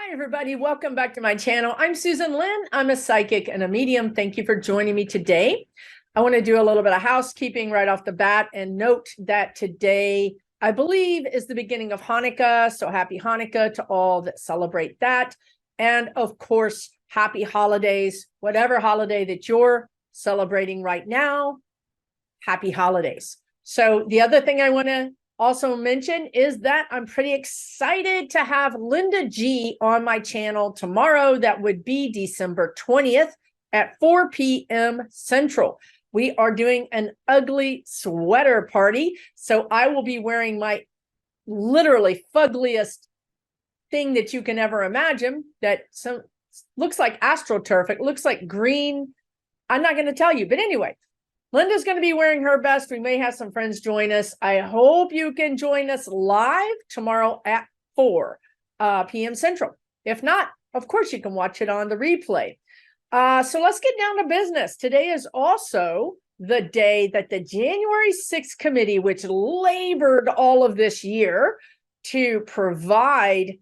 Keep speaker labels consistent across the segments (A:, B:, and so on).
A: Hi, everybody. Welcome back to my channel. I'm Susan Lynn. I'm a psychic and a medium. Thank you for joining me today. I want to do a little bit of housekeeping right off the bat and note that today, I believe, is the beginning of Hanukkah. So happy Hanukkah to all that celebrate that. And of course, happy holidays, whatever holiday that you're celebrating right now, happy holidays. So the other thing I want to also mention is that I'm pretty excited to have Linda G on my channel tomorrow. That would be December 20th at 4 p.m. Central. We are doing an ugly sweater party. So I will be wearing my literally fuggliest thing that you can ever imagine that looks like AstroTurf. It looks like green. I'm not going to tell you, but anyway, Linda's going to be wearing her best. We may have some friends join us. I hope you can join us live tomorrow at 4 p.m. Central. If not, of course, you can watch it on the replay. So let's get down to business. Today is also the day that the January 6th committee, which labored all of this year to provide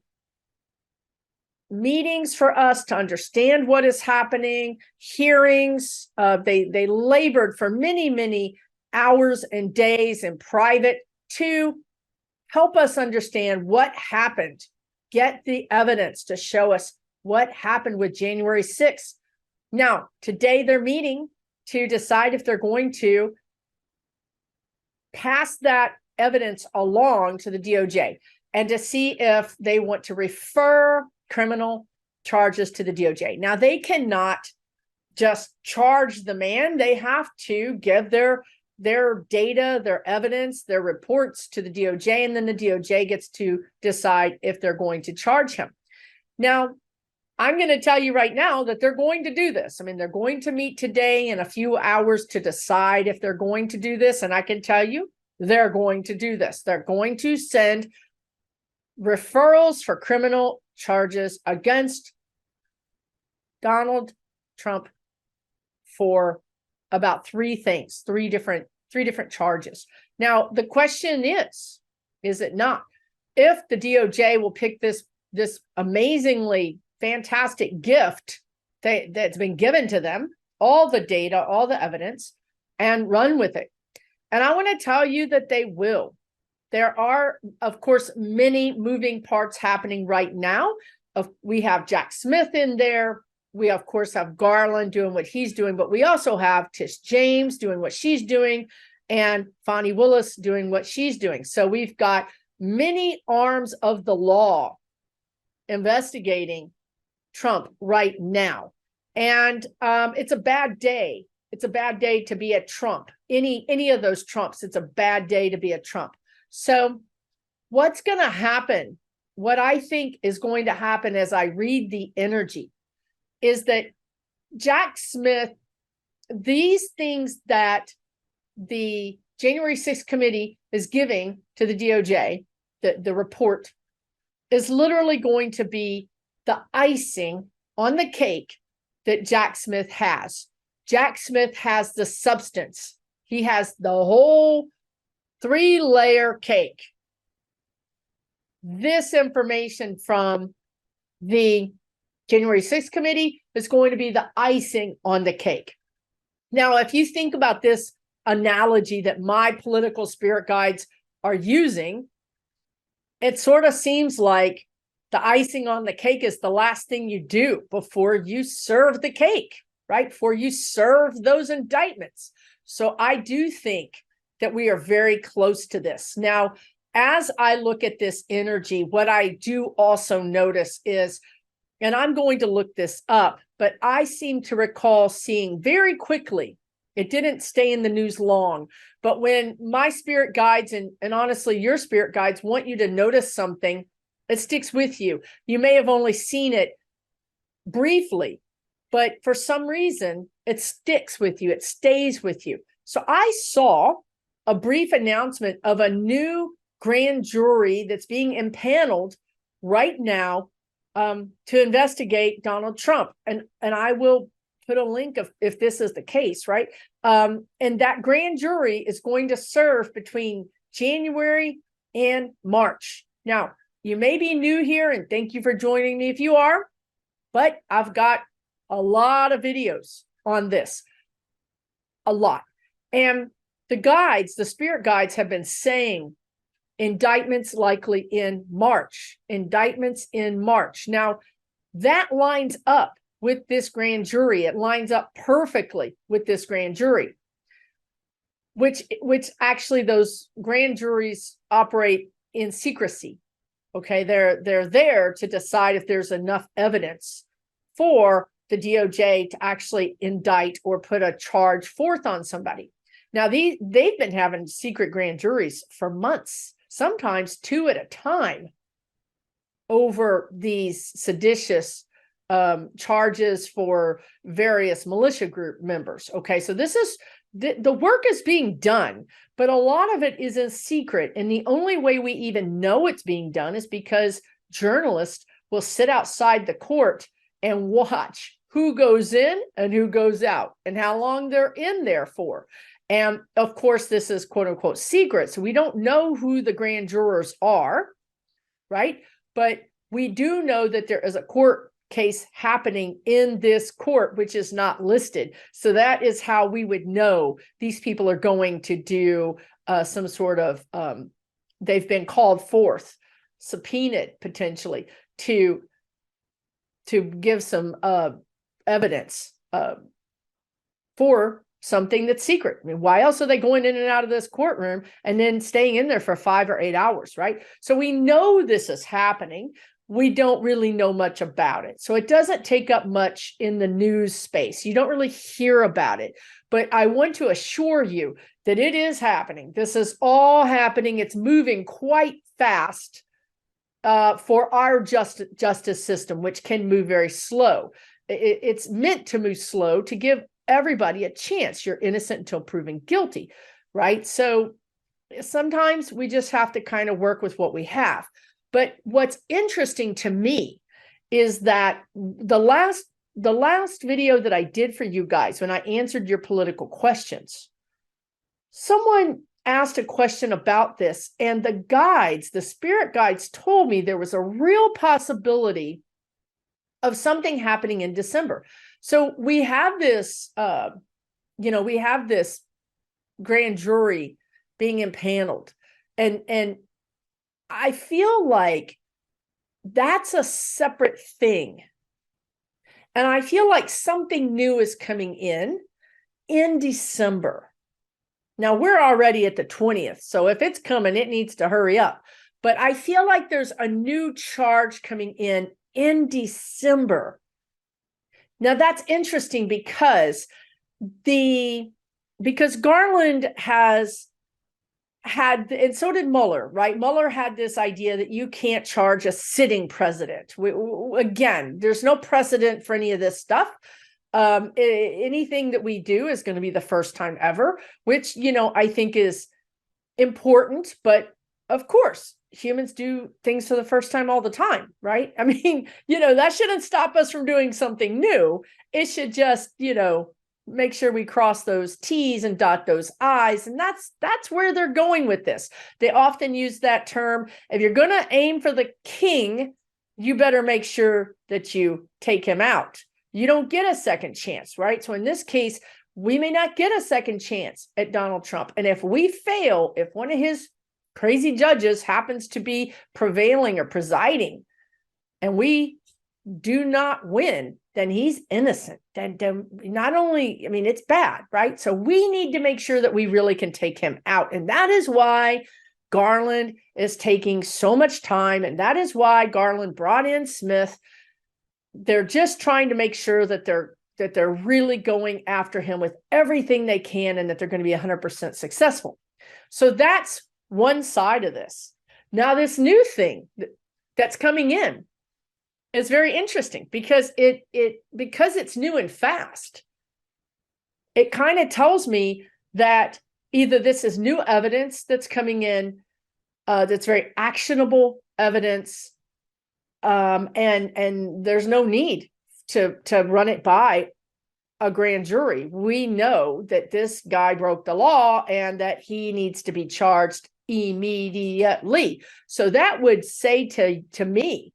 A: meetings for us to understand what is happening, hearings. They labored for many hours and days in private to help us understand what happened, get the evidence to show us what happened with January 6th. Now, today they're meeting to decide if they're going to pass that evidence along to the DOJ and to see if they want to refer criminal charges to the DOJ. Now, they cannot just charge the man. They have to give their data, their evidence, their reports to the DOJ, and then the DOJ gets to decide if they're going to charge him. Now, I'm going to tell you right now that they're going to do this. I mean, they're going to meet today in a few hours to decide if they're going to do this. And I can tell you, they're going to do this. They're going to send referrals for criminal charges against Donald Trump for about three different charges. Now, the question is it not? If the DOJ will pick this amazingly fantastic gift that's been given to them, all the data, all the evidence, and run with it. And I want to tell you that they will. There are, of course, many moving parts happening right now. We have Jack Smith in there. We, of course, have Garland doing what he's doing, but we also have Tish James doing what she's doing and Fani Willis doing what she's doing. So we've got many arms of the law investigating Trump right now. And it's a bad day. It's a bad day to be a Trump. Any of those Trumps, it's a bad day to be a Trump. So what's going to happen, what I think is going to happen as I read the energy, is that Jack Smith, these things that the January 6th committee is giving to the DOJ, the report, is literally going to be the icing on the cake that Jack Smith has. Jack Smith has the substance. He has the whole 3-layer cake. This information from the January 6th committee is going to be the icing on the cake. Now, if you think about this analogy that my political spirit guides are using, it sort of seems like the icing on the cake is the last thing you do before you serve the cake, right? Before you serve those indictments. So I do think that we are very close to this. Now, as I look at this energy, what I do also notice is, and I'm going to look this up, but I seem to recall seeing very quickly, it didn't stay in the news long, but when my spirit guides and honestly, your spirit guides want you to notice something, it sticks with you. You may have only seen it briefly, but for some reason, it sticks with you. It stays with you. So I saw a brief announcement of a new grand jury that's being impaneled right now to investigate Donald Trump. And I will put a link of if this is the case, right? And that grand jury is going to serve between January and March. Now, You may be new here, and thank you for joining me if you are, but I've got a lot of videos on this, a lot. And the spirit guides have been saying indictments likely in March, indictments in March. Now, that lines up with this grand jury. It lines up perfectly with this grand jury, which actually those grand juries operate in secrecy. Okay, they're there to decide if there's enough evidence for the DOJ to actually indict or put a charge forth on somebody. Now, they've been having secret grand juries for months, sometimes 2 at a time, over these seditious charges for various militia group members. Okay, so this is the work is being done, but a lot of it is in secret. And the only way we even know it's being done is because journalists will sit outside the court and watch who goes in and who goes out and how long they're in there for. And of course, this is quote unquote secret. So we don't know who the grand jurors are, right? But we do know that there is a court case happening in this court, which is not listed. So that is how we would know these people are going to do some sort of, they've been called forth, subpoenaed potentially to give some evidence for something that's secret. I mean, why else are they going in and out of this courtroom and then staying in there for 5 or 8 hours, right? So we know this is happening. We don't really know much about it. So it doesn't take up much in the news space. You don't really hear about it. But I want to assure you that it is happening. This is all happening. It's moving quite fast for our justice system, which can move very slow. It's meant to move slow to give everybody a chance. You're innocent until proven guilty, right? So sometimes we just have to kind of work with what we have. But what's interesting to me is that the last video that I did for you guys, when I answered your political questions, someone asked a question about this, and the spirit guides told me there was a real possibility of something happening in December. So we have this, we have this grand jury being impaneled, and I feel like that's a separate thing. And I feel like something new is coming in December. Now, we're already at the 20th, so if it's coming, it needs to hurry up. But I feel like there's a new charge coming in December. Now, that's interesting because Garland has had, and so did Mueller, right? Mueller had this idea that you can't charge a sitting president. Again, there's no precedent for any of this stuff. Anything that we do is going to be the first time ever, which, I think is important. But of course, humans do things for the first time all the time, right? I mean, that shouldn't stop us from doing something new. It should just, make sure we cross those T's and dot those I's. And that's where they're going with this. They often use that term. If you're going to aim for the king, you better make sure that you take him out. You don't get a second chance, right? So in this case, we may not get a second chance at Donald Trump. And if we fail, if one of his crazy judges happens to be prevailing or presiding, and we do not win, then he's innocent. Then not only, it's bad, right? So we need to make sure that we really can take him out. And that is why Garland is taking so much time. And that is why Garland brought in Smith. They're just trying to make sure that they're really going after him with everything they can, and that they're going to be 100% successful. So that's one side of this. Now, this new thing that's coming in is very interesting because because it's new and fast. It kind of tells me that either this is new evidence that's coming in, that's very actionable evidence, and there's no need to run it by a grand jury. We know that this guy broke the law and that he needs to be charged immediately. So that would say to me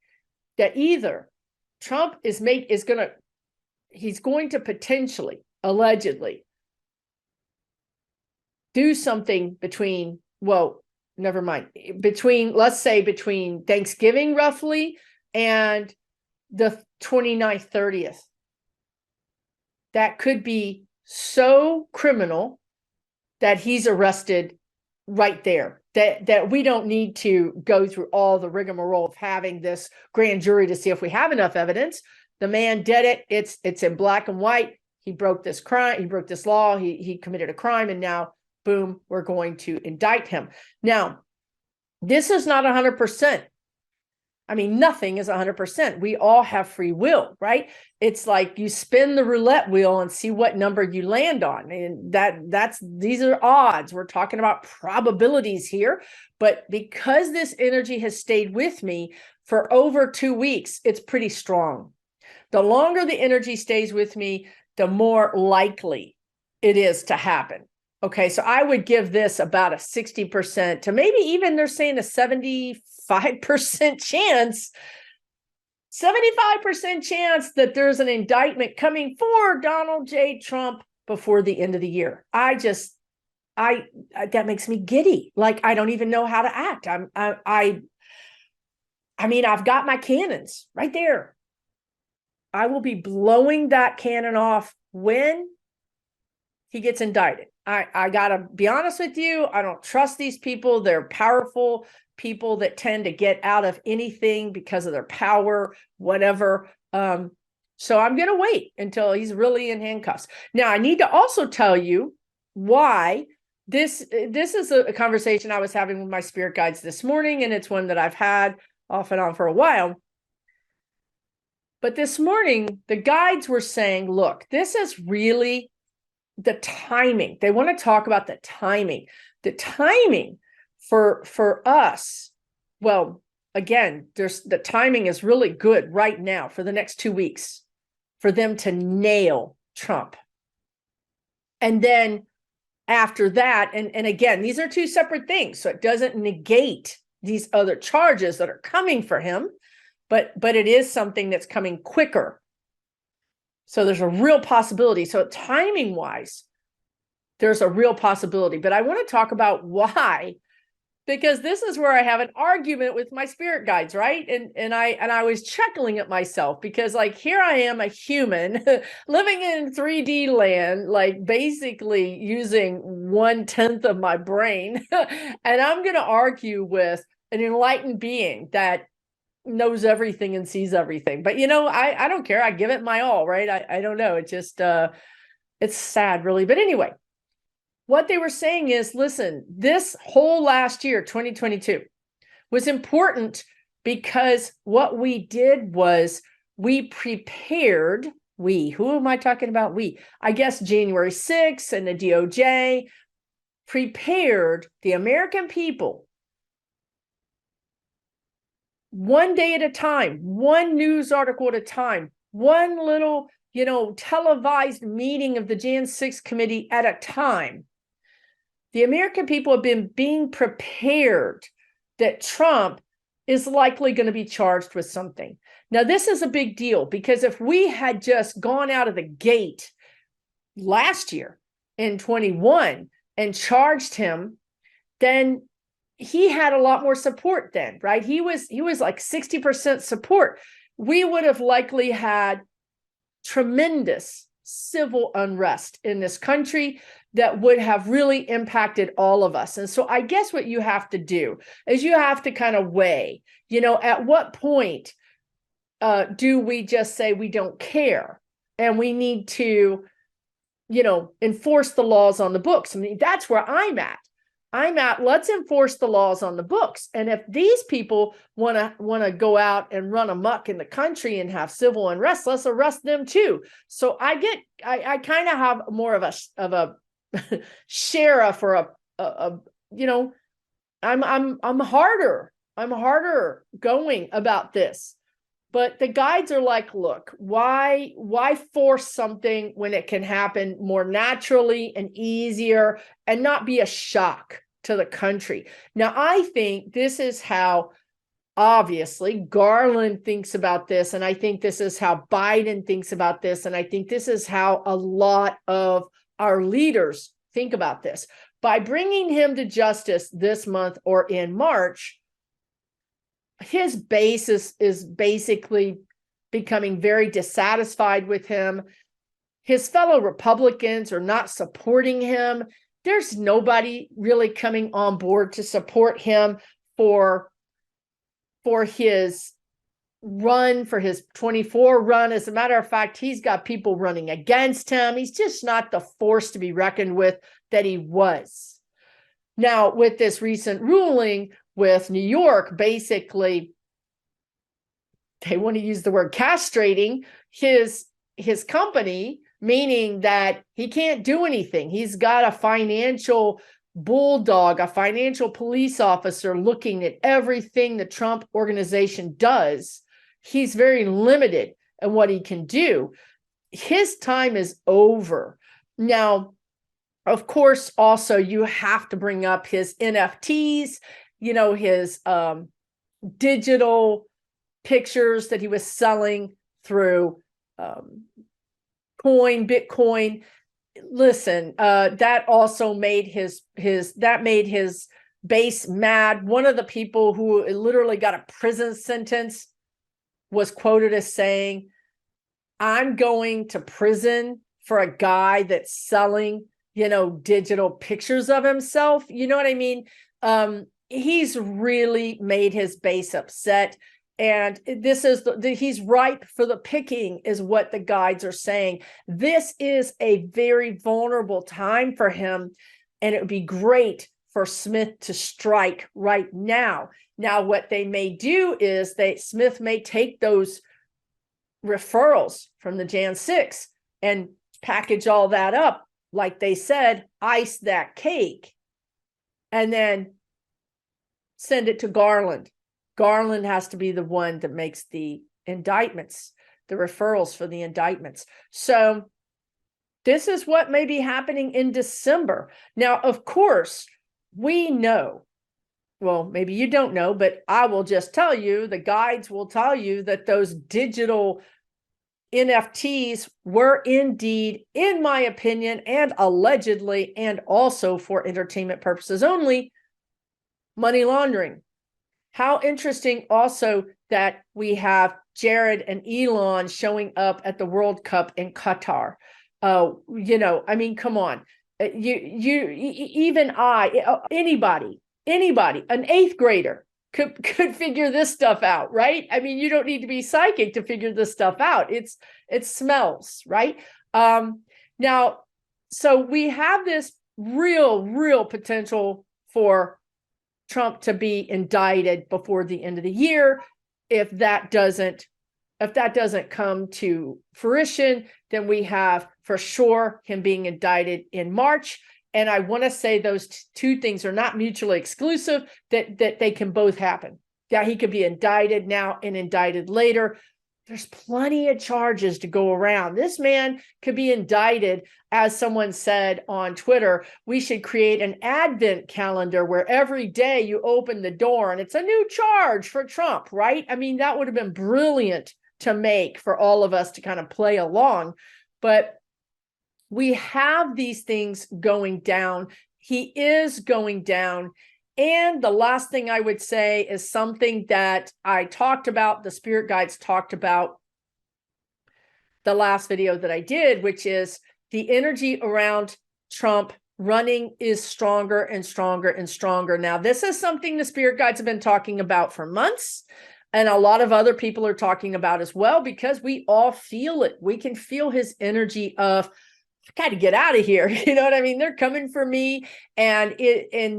A: that either Trump he's going to potentially, allegedly, do something between, well, never mind, let's say between Thanksgiving roughly and the 29th, 30th. That could be so criminal that he's arrested right there, that we don't need to go through all the rigmarole of having this grand jury to see if we have enough evidence. The man did it. It's in black and white. He broke this crime. He broke this law. He committed a crime. And now, boom, we're going to indict him. Now, this is not 100%. I mean, nothing is 100%. We all have free will, right? It's like you spin the roulette wheel and see what number you land on. And these are odds. We're talking about probabilities here. But because this energy has stayed with me for over 2 weeks, it's pretty strong. The longer the energy stays with me, the more likely it is to happen. Okay, so I would give this about a 60% to maybe even they're saying a 75% chance, 75% chance that there's an indictment coming for Donald J. Trump before the end of the year. That makes me giddy. Like, I don't even know how to act. I mean, I've got my cannons right there. I will be blowing that cannon off when he gets indicted. I gotta be honest with you. I don't trust these people. They're powerful people that tend to get out of anything because of their power, whatever. So I'm gonna wait until he's really in handcuffs. Now, I need to also tell you why this is a conversation I was having with my spirit guides this morning, and it's one that I've had off and on for a while. But this morning, the guides were saying, look, this is really the timing. They want to talk about the timing. The timing for us. Well, again, the timing is really good right now for the next 2 weeks for them to nail Trump. And then after that, and again, these are two separate things. So it doesn't negate these other charges that are coming for him, but it is something that's coming quicker. So there's a real possibility. So timing wise, there's a real possibility. But I want to talk about why, because this is where I have an argument with my spirit guides, right? And I was chuckling at myself because, like, here I am, a human living in 3D land, like basically using 1/10 of my brain, and I'm going to argue with an enlightened being that knows everything and sees everything. But I don't care. I give it my all, right? I don't know. It just it's sad, really. But anyway, what they were saying is, listen, this whole last year, 2022, was important because what we did was we prepared, who am I talking about? I guess January 6th and the DOJ prepared the American people one day at a time, one news article at a time, one little, televised meeting of the Jan 6 committee at a time. The American people have been being prepared that Trump is likely going to be charged with something. Now, this is a big deal because if we had just gone out of the gate last year in 21 and charged him, then he had a lot more support then, right? He was like 60% support. We would have likely had tremendous civil unrest in this country that would have really impacted all of us. And so I guess what you have to do is you have to kind of weigh, at what point do we just say we don't care and we need to, enforce the laws on the books? I mean, that's where I'm at. Let's enforce the laws on the books. And if these people want to go out and run amok in the country and have civil unrest, let's arrest them too. So I kind of have more of a sheriff or I'm harder going about this. But the guides are like, look, why force something when it can happen more naturally and easier and not be a shock to the country. Now, I think this is how obviously Garland thinks about this, and I think this is how Biden thinks about this, and I think this is how a lot of our leaders think about this. By bringing him to justice this month or in March, his base is basically becoming very dissatisfied with him. His fellow Republicans are not supporting him. There's nobody really coming on board to support him for his run, for his 24 run. As a matter of fact, he's got people running against him. He's just not the force to be reckoned with that he was. Now, with this recent ruling with New York, basically, they want to use the word castrating his company, meaning that he can't do anything. He's got a financial bulldog, a financial police officer looking at everything the Trump organization does. He's very limited in what he can do. His time is over. Now, of course, also you have to bring up his NFTs, his digital pictures that he was selling through Bitcoin. Listen, that also made his base mad. One of the people who literally got a prison sentence was quoted as saying, "I'm going to prison for a guy that's selling, digital pictures of himself." You know what I mean? He's really made his base upset. And this is he's ripe for the picking, is what the guides are saying. This is a very vulnerable time for him, and it would be great for Smith to strike right now. Now, what they may do is Smith may take those referrals from the Jan 6 and package all that up, like they said, ice that cake, and then send it to Garland. Garland has to be the one that makes the indictments, the referrals for the indictments. So this is what may be happening in December. Now, of course, we know, well, maybe you don't know, but I will just tell you, the guides will tell you that those digital NFTs were indeed, in my opinion, and allegedly, and also for entertainment purposes only, money laundering. How interesting also that we have Jared and Elon showing up at the World Cup in Qatar. Come on. Anybody, an eighth grader could figure this stuff out, right? I mean, you don't need to be psychic to figure this stuff out. It smells, right? Now, so we have this real potential for Trump to be indicted before the end of the year. If that doesn't come to fruition, then we have for sure him being indicted in March. And I want to say those two things are not mutually exclusive, that they can both happen. Yeah, he could be indicted now and indicted later. There's plenty of charges to go around. This man could be indicted. As someone said on Twitter, we should create an advent calendar where every day you open the door and it's a new charge for Trump, right? I mean, that would have been brilliant to make for all of us to kind of play along. But we have these things going down. He is going down. And the last thing I would say is something that I talked about, the spirit guides talked about the last video that I did, which is the energy around Trump running is stronger and stronger and stronger. Now, this is something the spirit guides have been talking about for months, and a lot of other people are talking about as well, because we all feel it. We can feel his energy of, I got to get out of here. You know what I mean? They're coming for me, and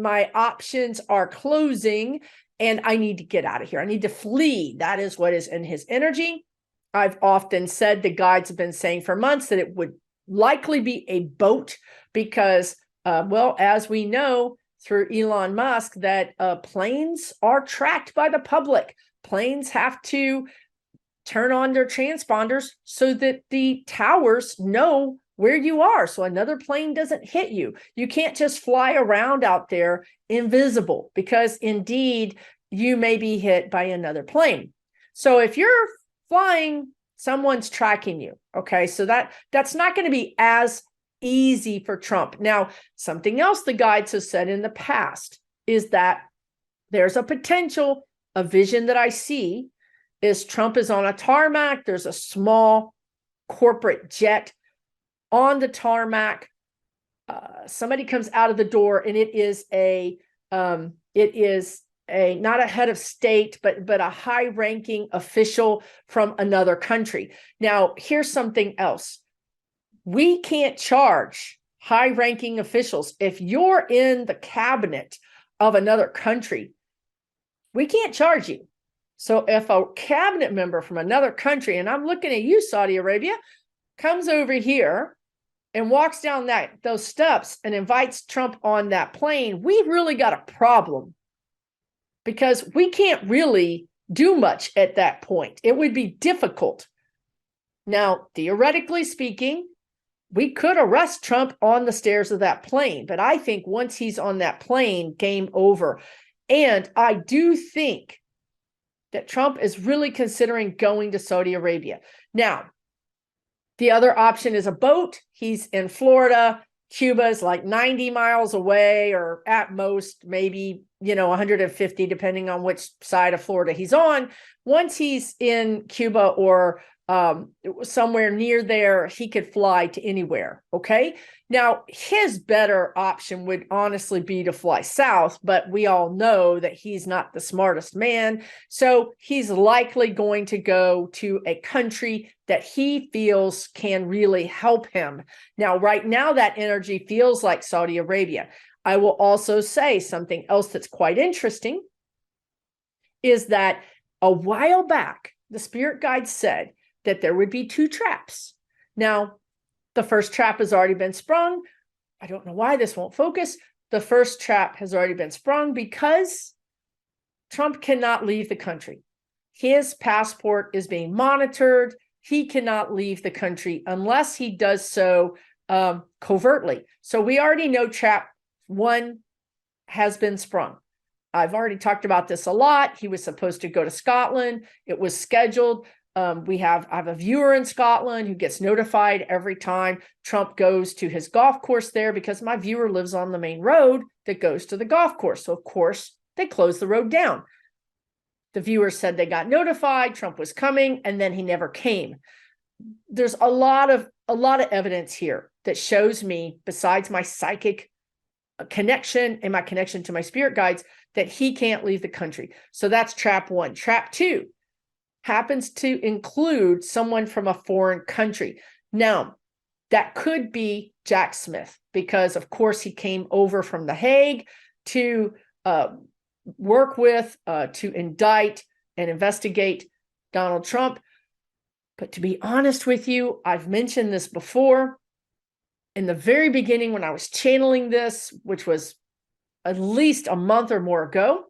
A: my options are closing, and I need to get out of here. I need to flee. That is what is in his energy. I've often said, the guides have been saying for months, that it would likely be a boat, because, as we know through Elon Musk, that planes are tracked by the public. Planes have to turn on their transponders so that the towers know where you are so another plane doesn't hit you. You can't just fly around out there invisible, because indeed you may be hit by another plane. So if you're flying, someone's tracking you. Okay, so that's not going to be as easy for Trump. Now, something else the guides have said in the past is that there's a potential, a vision that I see is Trump is on a tarmac. There's a small corporate jet on the tarmac. Somebody comes out of the door, and it is a not a head of state, but a high-ranking official from another country. Now, here's something else. We can't charge high-ranking officials. If you're in the cabinet of another country, we can't charge you. So if a cabinet member from another country, and I'm looking at you, Saudi Arabia, comes over here and walks down those steps and invites Trump on that plane, we've really got a problem, because we can't really do much at that point. It would be difficult. Now, theoretically speaking, we could arrest Trump on the stairs of that plane, but I think once he's on that plane, game over. And I do think that Trump is really considering going to Saudi Arabia. Now, the other option is a boat. He's in Florida. Cuba is like 90 miles away, or at most maybe, 150, depending on which side of Florida he's on. Once he's in Cuba or somewhere near there, he could fly to anywhere. Okay. Now, his better option would honestly be to fly south, but we all know that he's not the smartest man. So he's likely going to go to a country that he feels can really help him. Now, right now, that energy feels like Saudi Arabia. I will also say something else that's quite interesting is that a while back, the spirit guide said that there would be 2 traps. Now, the first trap has already been sprung. I don't know why this won't focus. The first trap has already been sprung because Trump cannot leave the country. His passport is being monitored. He cannot leave the country unless he does so covertly. So we already know trap 1 has been sprung. I've already talked about this a lot. He was supposed to go to Scotland. It was scheduled. I have a viewer in Scotland who gets notified every time Trump goes to his golf course there, because my viewer lives on the main road that goes to the golf course. So of course they closed the road down. The viewer said they got notified Trump was coming, and then he never came. There's a lot of evidence here that shows me, besides my psychic connection and my connection to my spirit guides, that he can't leave the country. So that's trap 1. Trap 2 happens to include someone from a foreign country. Now, that could be Jack Smith, because of course he came over from The Hague to work with, to indict and investigate Donald Trump. But to be honest with you, I've mentioned this before. In the very beginning, when I was channeling this, which was at least a month or more ago,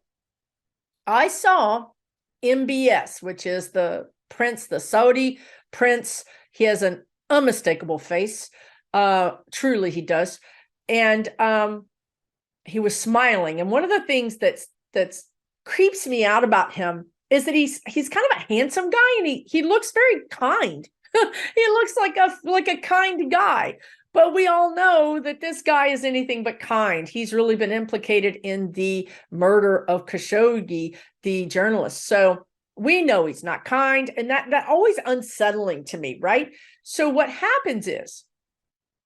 A: I saw MBS, which is the prince, the Saudi prince. He has an unmistakable face. Truly, he does. And he was smiling. And one of the things that's creeps me out about him is that he's kind of a handsome guy, and he looks very kind. He looks like a kind guy. But we all know that this guy is anything but kind. He's really been implicated in the murder of Khashoggi, the journalist. So we know he's not kind, and that always unsettling to me, right? So what happens is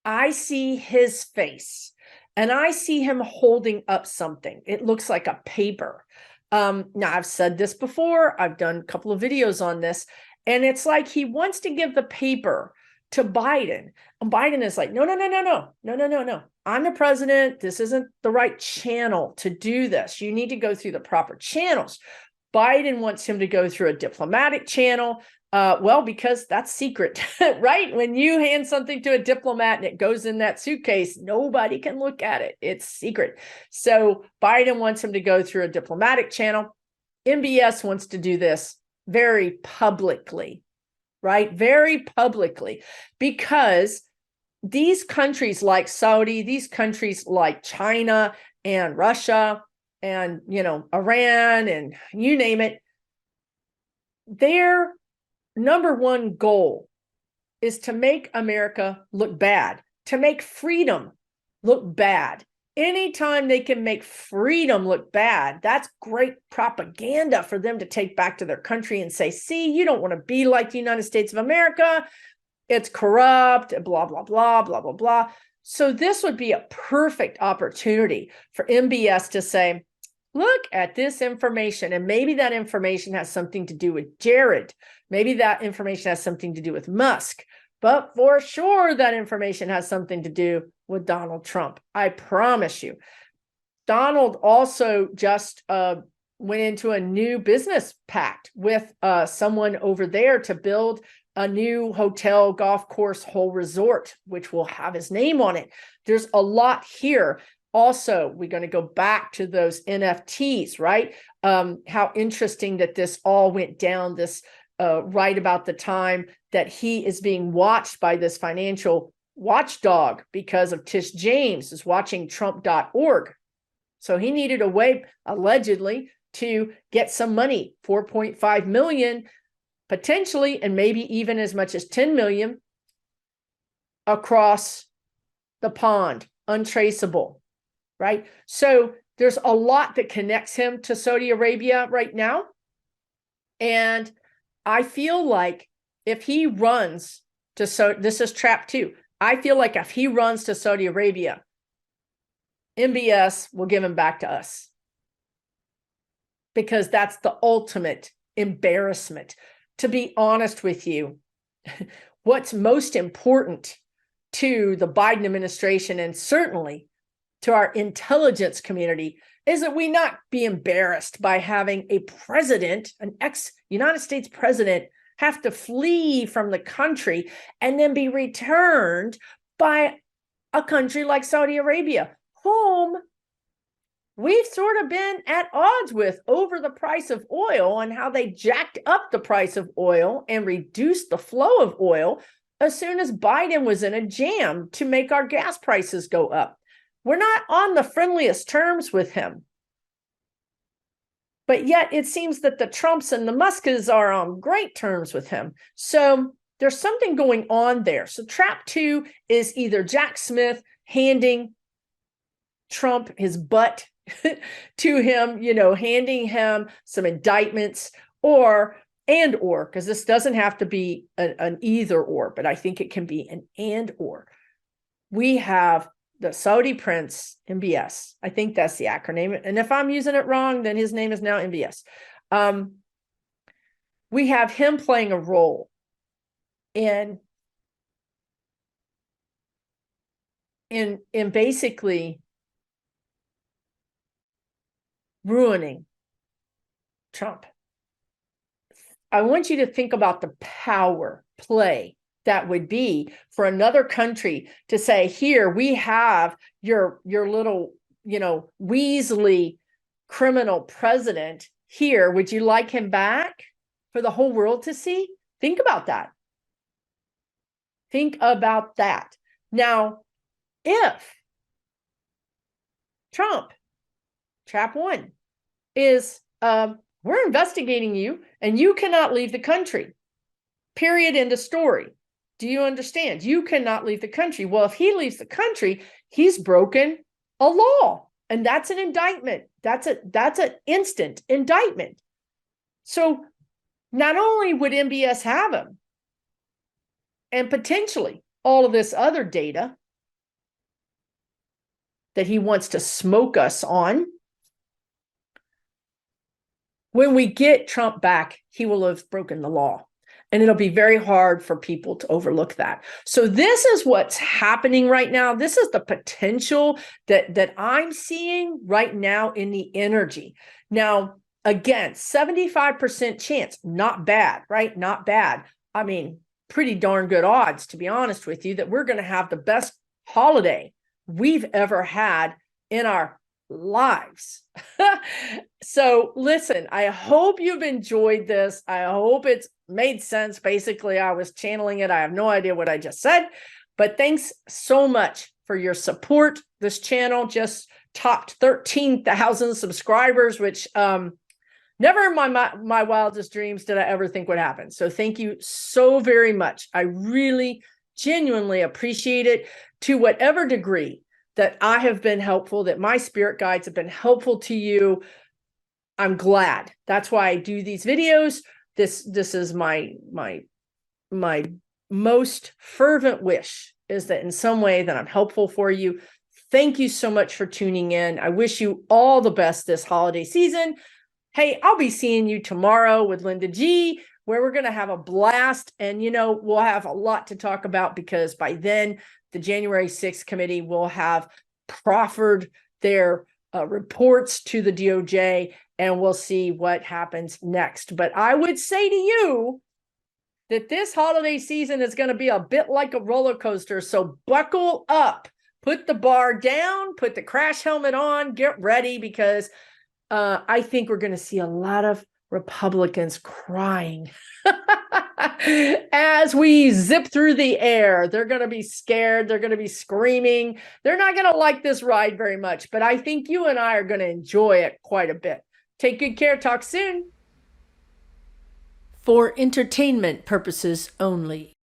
A: I see his face, and I see him holding up something. It looks like a paper. Now, I've said this before. I've done a couple of videos on this, and it's like he wants to give the paper to Biden. And Biden is like, no. I'm the president. This isn't the right channel to do this. You need to go through the proper channels. Biden wants him to go through a diplomatic channel. Because that's secret, right? When you hand something to a diplomat and it goes in that suitcase, nobody can look at it. It's secret. So Biden wants him to go through a diplomatic channel. MBS wants to do this very publicly, right? Very publicly, because these countries like Saudi, these countries like China and Russia and, Iran and you name it, their number one goal is to make America look bad, to make freedom look bad. Anytime they can make freedom look bad, that's great propaganda for them to take back to their country and say, see, you don't want to be like the United States of America. It's corrupt, blah, blah, blah, blah, blah, blah. So this would be a perfect opportunity for MBS to say, look at this information. And maybe that information has something to do with Jared. Maybe that information has something to do with Musk. But for sure, that information has something to do with Donald Trump. I promise you. Donald also just went into a new business pact with someone over there to build a new hotel, golf course, whole resort, which will have his name on it. There's a lot here. Also, we're going to go back to those NFTs, right? How interesting that this all went down this right about the time that he is being watched by this financial watchdog because of Tish James is watching Trump.org. So he needed a way, allegedly, to get some money, 4.5 million, potentially, and maybe even as much as 10 million across the pond, untraceable, right? So there's a lot that connects him to Saudi Arabia right now. And I feel like if he runs to, this is trap 2. I feel like if he runs to Saudi Arabia, MBS will give him back to us. Because that's the ultimate embarrassment. To be honest with you, what's most important to the Biden administration and certainly to our intelligence community is that we not be embarrassed by having a president, an ex-United States president, have to flee from the country and then be returned by a country like Saudi Arabia, whom we've sort of been at odds with over the price of oil and how they jacked up the price of oil and reduced the flow of oil as soon as Biden was in a jam to make our gas prices go up. We're not on the friendliest terms with him. But yet it seems that the Trumps and the Musks are on great terms with him. So there's something going on there. So trap 2 is either Jack Smith handing Trump his butt to him, handing him some indictments or, because this doesn't have to be an either or, but I think it can be an and or. We have the Saudi Prince, MBS. I think that's the acronym. And if I'm using it wrong, then his name is now MBS. We have him playing a role in basically ruining Trump. I want you to think about the power play that would be for another country to say, here, we have your little, Weasley criminal president here. Would you like him back for the whole world to see? Think about that. Think about that. Now, if Trump, trap 1, is we're investigating you and you cannot leave the country. Period. End of story. Do you understand? You cannot leave the country. Well, if he leaves the country, he's broken a law, and that's an indictment. That's an instant indictment. So not only would MBS have him, and potentially all of this other data that he wants to smoke us on, when we get Trump back, he will have broken the law. And it'll be very hard for people to overlook that. So this is what's happening right now. This is the potential that I'm seeing right now in the energy. Now, again, 75% chance, not bad, right? Not bad. I mean, pretty darn good odds, to be honest with you, that we're going to have the best holiday we've ever had in our lives. So listen, I hope you've enjoyed this. I hope it's made sense. Basically, I was channeling it. I have no idea what I just said. But thanks so much for your support. This channel just topped 13,000 subscribers, which never in my wildest dreams did I ever think would happen. So thank you so very much. I really genuinely appreciate it. To whatever degree that I have been helpful, that my spirit guides have been helpful to you, I'm glad. That's why I do these videos. This is my most fervent wish, is that in some way that I'm helpful for you. Thank you so much for tuning in. I wish you all the best this holiday season. Hey, I'll be seeing you tomorrow with Linda G, where we're going to have a blast. And, we'll have a lot to talk about, because by then the January 6th committee will have proffered their reports to the DOJ, and we'll see what happens next. But I would say to you that this holiday season is going to be a bit like a roller coaster. So buckle up, put the bar down, put the crash helmet on, get ready, because I think we're going to see a lot of Republicans crying as we zip through the air. They're going to be scared. They're going to be screaming. They're not going to like this ride very much, but I think you and I are going to enjoy it quite a bit. Take good care. Talk soon. For entertainment purposes only.